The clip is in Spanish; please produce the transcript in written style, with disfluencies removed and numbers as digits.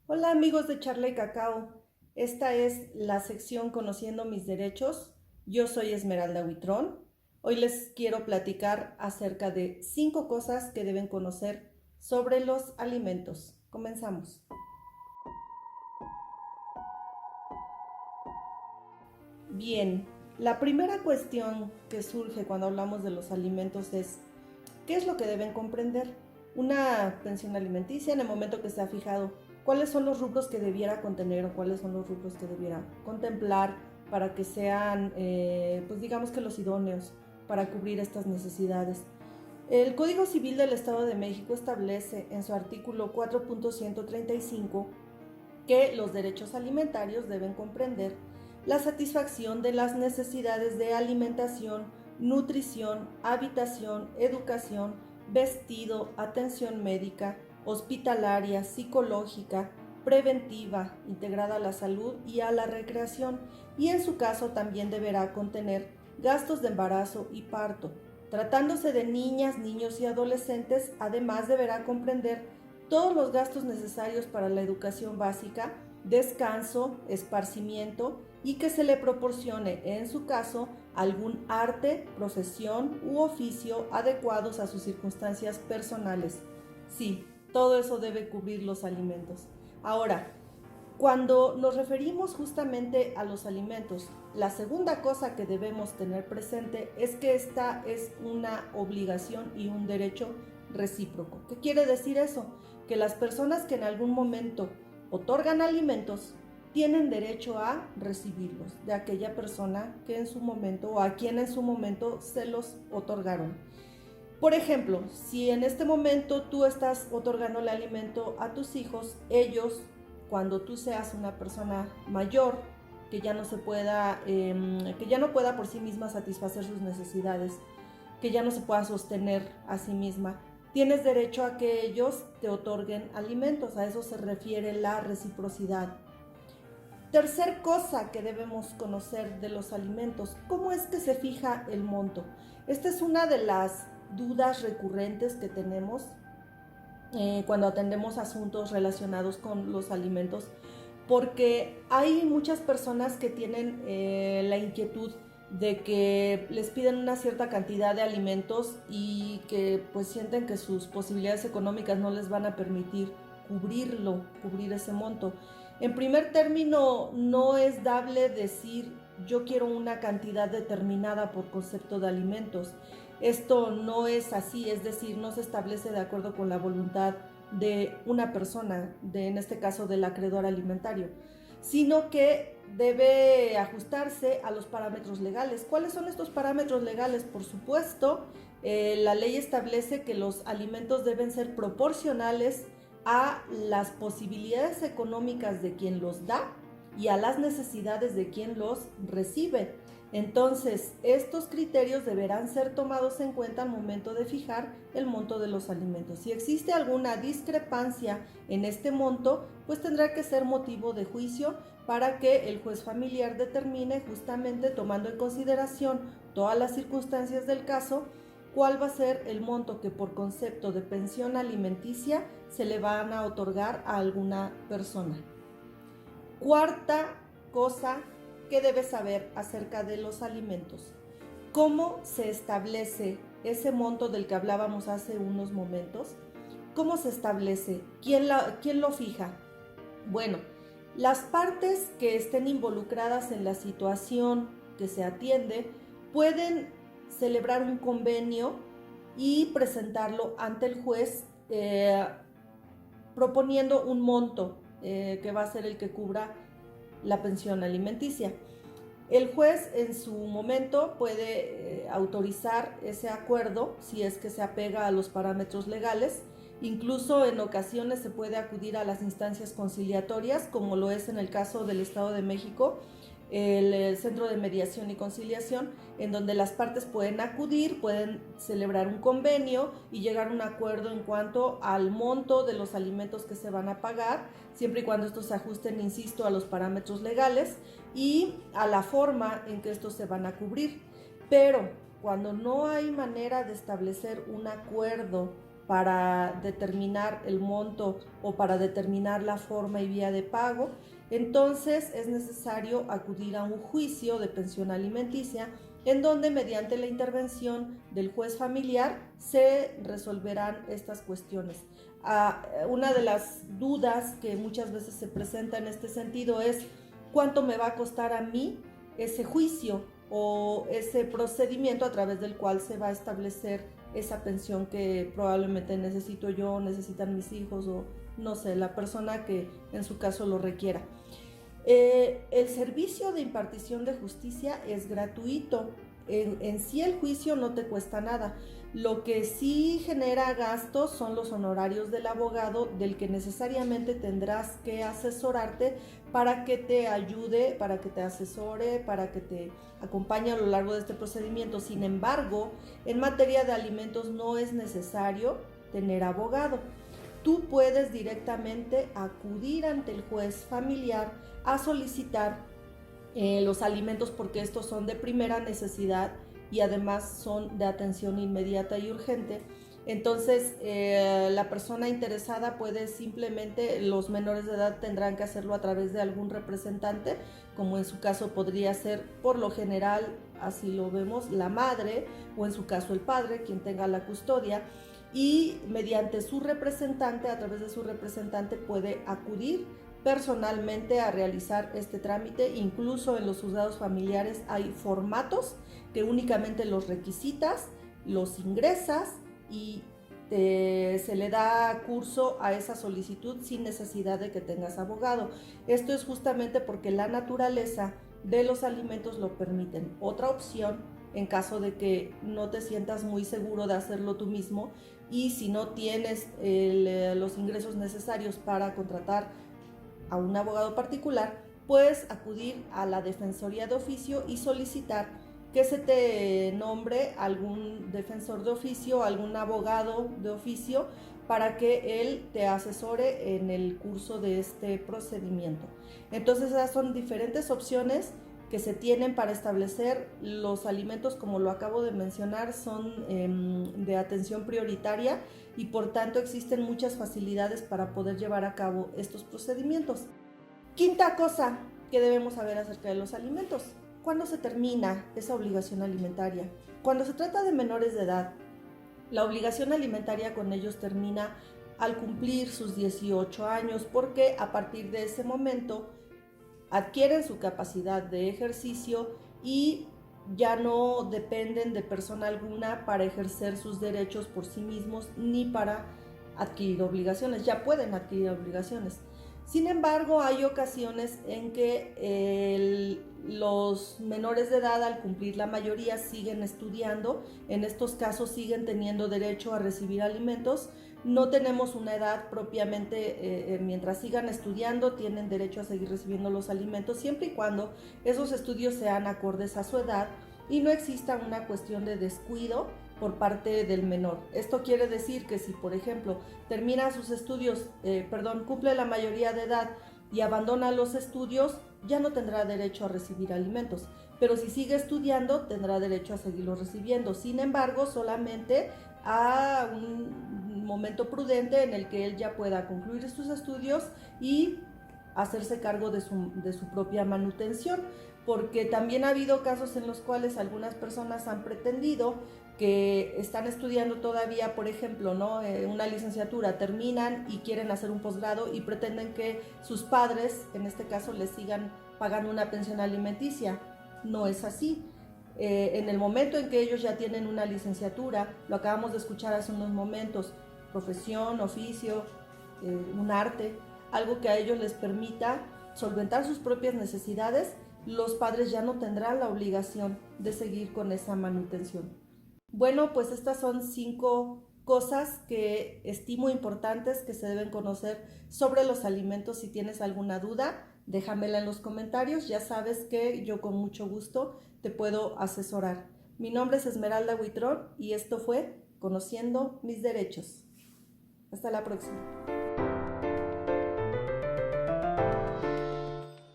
Hola amigos de Charla y Cacao, esta es la sección Conociendo mis derechos. Yo soy Esmeralda Huitrón. Hoy les quiero platicar acerca de 5 cosas que deben conocer sobre los alimentos. Comenzamos. Bien, la primera cuestión que surge cuando hablamos de los alimentos es ¿qué es lo que deben comprender? Una pensión alimenticia en el momento que se ha fijado cuáles son los rubros que debiera contener o cuáles son los rubros que debiera contemplar para que sean, pues digamos que los idóneos para cubrir estas necesidades. El Código Civil del Estado de México establece en su artículo 4.135 que los derechos alimentarios deben comprender la satisfacción de las necesidades de alimentación, nutrición, habitación, educación, vestido, atención médica, hospitalaria, psicológica, preventiva, integrada a la salud y a la recreación, y en su caso también deberá contener gastos de embarazo y parto. Tratándose de niñas, niños y adolescentes, además deberá comprender todos los gastos necesarios para la educación básica, descanso, esparcimiento y que se le proporcione, en su caso, algún arte, profesión u oficio adecuados a sus circunstancias personales. Sí, todo eso debe cubrir los alimentos. Ahora, cuando nos referimos justamente a los alimentos, la segunda cosa que debemos tener presente es que esta es una obligación y un derecho recíproco. ¿Qué quiere decir eso? Que las personas que en algún momento otorgan alimentos tienen derecho a recibirlos de aquella persona que en su momento o a quien en su momento se los otorgaron. Por ejemplo, si en este momento tú estás otorgando el alimento a tus hijos, ellos, cuando tú seas una persona mayor, que ya no se pueda, que ya no pueda por sí misma satisfacer sus necesidades, que ya no se pueda sostener a sí misma, tienes derecho a que ellos te otorguen alimentos. A eso se refiere la reciprocidad. Tercer cosa que debemos conocer de los alimentos, ¿cómo es que se fija el monto? Esta es una de las dudas recurrentes que tenemos cuando atendemos asuntos relacionados con los alimentos, porque hay muchas personas que tienen la inquietud de que les piden una cierta cantidad de alimentos y que pues sienten que sus posibilidades económicas no les van a permitir cubrir ese monto. En primer término, no es dable decir yo quiero una cantidad determinada por concepto de alimentos. Esto no es así, es decir, no se establece de acuerdo con la voluntad de una persona, en este caso del acreedor alimentario, sino que debe ajustarse a los parámetros legales. ¿Cuáles son estos parámetros legales? Por supuesto, la ley establece que los alimentos deben ser proporcionales a las posibilidades económicas de quien los da y a las necesidades de quien los recibe. Entonces, estos criterios deberán ser tomados en cuenta al momento de fijar el monto de los alimentos. Si existe alguna discrepancia en este monto, pues tendrá que ser motivo de juicio para que el juez familiar determine, justamente tomando en consideración todas las circunstancias del caso, cuál va a ser el monto que por concepto de pensión alimenticia se le van a otorgar a alguna persona. Cuarta cosa que debes saber acerca de los alimentos. ¿Cómo se establece ese monto del que hablábamos hace unos momentos? ¿Cómo se establece? ¿Quién lo fija? Bueno, las partes que estén involucradas en la situación que se atiende pueden celebrar un convenio y presentarlo ante el juez proponiendo un monto que va a ser el que cubra la pensión alimenticia. El juez en su momento puede autorizar ese acuerdo si es que se apega a los parámetros legales. Incluso en ocasiones se puede acudir a las instancias conciliatorias, como lo es en el caso del Estado de México, el Centro de Mediación y Conciliación, en donde las partes pueden acudir, pueden celebrar un convenio y llegar a un acuerdo en cuanto al monto de los alimentos que se van a pagar, siempre y cuando estos se ajusten, insisto, a los parámetros legales y a la forma en que estos se van a cubrir. Pero cuando no hay manera de establecer un acuerdo para determinar el monto o para determinar la forma y vía de pago, entonces es necesario acudir a un juicio de pensión alimenticia en donde mediante la intervención del juez familiar se resolverán estas cuestiones. Una de las dudas que muchas veces se presenta en este sentido es ¿cuánto me va a costar a mí ese juicio o ese procedimiento a través del cual se va a establecer esa pensión que probablemente necesito yo, necesitan mis hijos o no sé, la persona que en su caso lo requiera? El servicio de impartición de justicia es gratuito. En sí el juicio no te cuesta nada. Lo que sí genera gastos son los honorarios del abogado, del que necesariamente tendrás que asesorarte para que te ayude, para que te asesore, para que te acompañe a lo largo de este procedimiento. Sin embargo, en materia de alimentos no es necesario tener abogado. Tú puedes directamente acudir ante el juez familiar a solicitar los alimentos porque estos son de primera necesidad y además son de atención inmediata y urgente. Entonces la persona interesada puede simplemente, los menores de edad tendrán que hacerlo a través de algún representante, como en su caso podría ser, por lo general, así lo vemos, la madre o en su caso el padre, quien tenga la custodia, y mediante su representante, a través de su representante puede acudir personalmente a realizar este trámite. Incluso en los juzgados familiares hay formatos que únicamente los requisitas, los ingresas y se le da curso a esa solicitud sin necesidad de que tengas abogado. Esto es justamente porque la naturaleza de los alimentos lo permiten. Otra opción, en caso de que no te sientas muy seguro de hacerlo tú mismo y si no tienes los ingresos necesarios para contratar a un abogado particular, puedes acudir a la Defensoría de Oficio y solicitar que se te nombre algún defensor de oficio, algún abogado de oficio, para que él te asesore en el curso de este procedimiento. Entonces esas son diferentes opciones que se tienen para establecer los alimentos. Como lo acabo de mencionar, son de atención prioritaria y por tanto existen muchas facilidades para poder llevar a cabo estos procedimientos. Quinta cosa que debemos saber acerca de los alimentos: ¿cuándo se termina esa obligación alimentaria? Cuando se trata de menores de edad, la obligación alimentaria con ellos termina al cumplir sus 18 años, porque a partir de ese momento adquieren su capacidad de ejercicio y ya no dependen de persona alguna para ejercer sus derechos por sí mismos ni para adquirir obligaciones, ya pueden adquirir obligaciones. Sin embargo, hay ocasiones en que los menores de edad, al cumplir la mayoría, siguen estudiando. En estos casos siguen teniendo derecho a recibir alimentos. No tenemos una edad propiamente, mientras sigan estudiando tienen derecho a seguir recibiendo los alimentos, siempre y cuando esos estudios sean acordes a su edad y no exista una cuestión de descuido por parte del menor. Esto quiere decir que si, por ejemplo, termina sus estudios, cumple la mayoría de edad y abandona los estudios, ya no tendrá derecho a recibir alimentos. Pero si sigue estudiando, tendrá derecho a seguirlos recibiendo. Sin embargo, solamente a un momento prudente en el que él ya pueda concluir sus estudios y hacerse cargo de su propia manutención, porque también ha habido casos en los cuales algunas personas han pretendido que están estudiando todavía, por ejemplo, ¿no? Una licenciatura, terminan y quieren hacer un posgrado y pretenden que sus padres, en este caso, les sigan pagando una pensión alimenticia. No es así. En el momento en que ellos ya tienen una licenciatura, lo acabamos de escuchar hace unos momentos, profesión, oficio, un arte, algo que a ellos les permita solventar sus propias necesidades, los padres ya no tendrán la obligación de seguir con esa manutención. Bueno, pues estas son 5 cosas que estimo importantes que se deben conocer sobre los alimentos. Si tienes alguna duda, déjamela en los comentarios. Ya sabes que yo con mucho gusto te puedo asesorar. Mi nombre es Esmeralda Huitrón y esto fue Conociendo mis Derechos. Hasta la próxima.